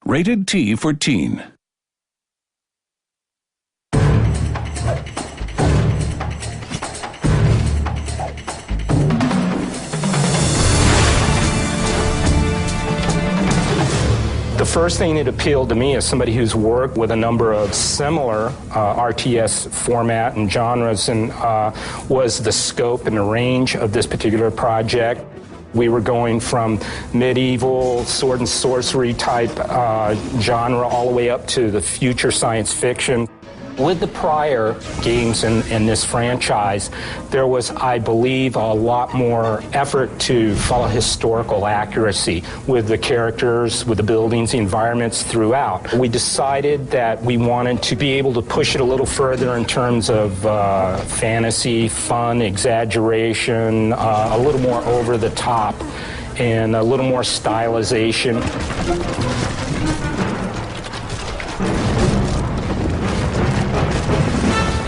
Rated T for Teen. The first thing that appealed to me as somebody who's worked with a number of similar RTS format and genres was the scope and the range of this particular project. We were going from medieval sword and sorcery type genre all the way up to the future science fiction. With the prior games in this franchise, there was, I believe, a lot more effort to follow historical accuracy with the characters, with the buildings, the environments throughout. We decided that we wanted to be able to push it a little further in terms of fantasy, fun, exaggeration, a little more over the top, and a little more stylization.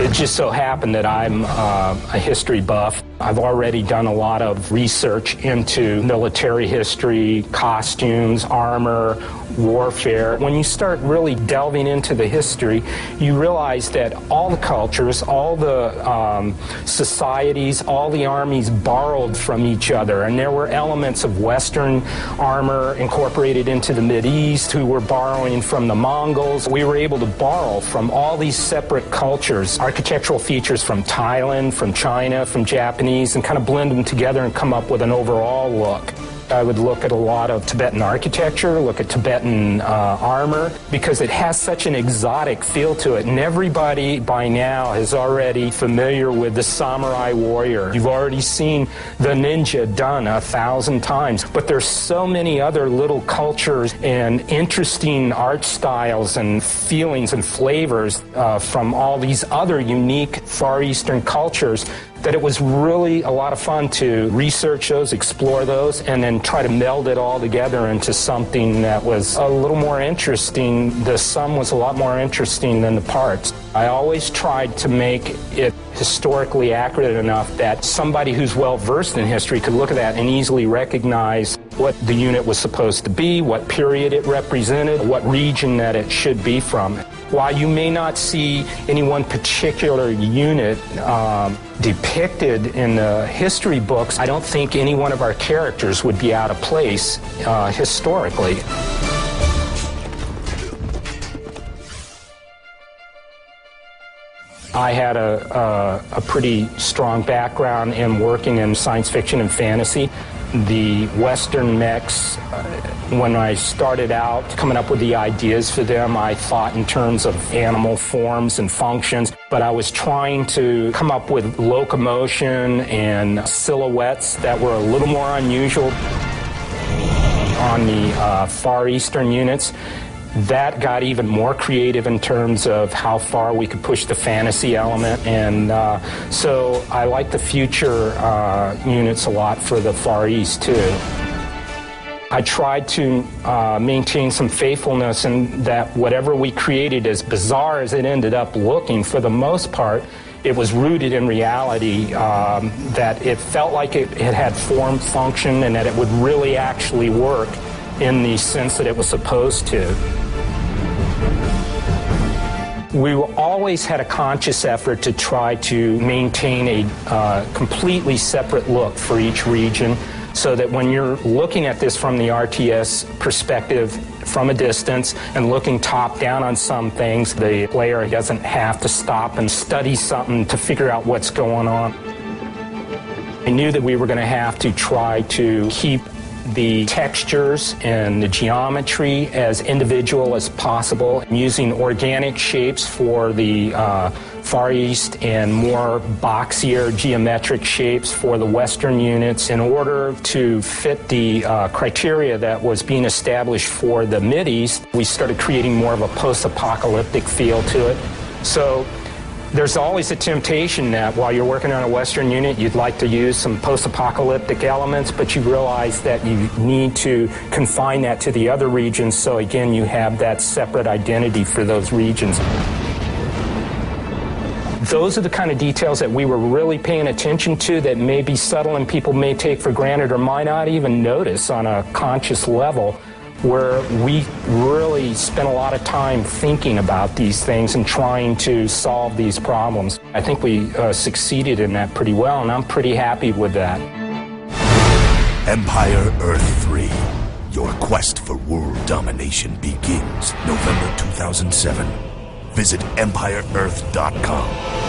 It just so happened that I'm a history buff. I've already done a lot of research into military history, costumes, armor, warfare. When you start really delving into the history, you realize that all the cultures, all the societies, all the armies borrowed from each other. And there were elements of Western armor incorporated into the Mideast who were borrowing from the Mongols. We were able to borrow from all these separate cultures, architectural features from Thailand, from China, from Japanese, and kind of blend them together and come up with an overall look. I would look at a lot of Tibetan architecture, look at Tibetan armor, because it has such an exotic feel to it. And everybody by now is already familiar with the samurai warrior. You've already seen the ninja done 1,000 times. But there's so many other little cultures and interesting art styles and feelings and flavors from all these other unique Far Eastern cultures that it was really a lot of fun to research those, explore those, and then try to meld it all together into something that was a little more interesting. The sum was a lot more interesting than the parts. I always tried to make it historically accurate enough that somebody who's well-versed in history could look at that and easily recognize what the unit was supposed to be, what period it represented, what region that it should be from. While you may not see any one particular unit depicted in the history books, I don't think any one of our characters would be out of place historically. I had a pretty strong background in working in science fiction and fantasy. The Western mechs, when I started out coming up with the ideas for them, I thought in terms of animal forms and functions, but I was trying to come up with locomotion and silhouettes that were a little more unusual on the Far Eastern units. That got even more creative in terms of how far we could push the fantasy element, and so I like the future units a lot for the Far East too. I tried to maintain some faithfulness in that whatever we created, as bizarre as it ended up looking, for the most part, it was rooted in reality, that it felt like it had form, function, and that it would really actually work in the sense that it was supposed to. We always had a conscious effort to try to maintain a completely separate look for each region, so that when you're looking at this from the RTS perspective from a distance and looking top down on some things, the player doesn't have to stop and study something to figure out what's going on. I knew that we were going to have to try to keep the textures and the geometry as individual as possible, using organic shapes for the Far East and more boxier geometric shapes for the Western units in order to fit the criteria that was being established for the Mideast. We started creating more of a post-apocalyptic feel to it. So there's always a temptation that while you're working on a Western unit, you'd like to use some post-apocalyptic elements, but you realize that you need to confine that to the other regions, so again, you have that separate identity for those regions. Those are the kind of details that we were really paying attention to that may be subtle and people may take for granted or might not even notice on a conscious level. where we really spent a lot of time thinking about these things and trying to solve these problems. I think we succeeded in that pretty well, and I'm pretty happy with that. Empire Earth 3. Your quest for world domination begins November 2007. Visit EmpireEarth.com.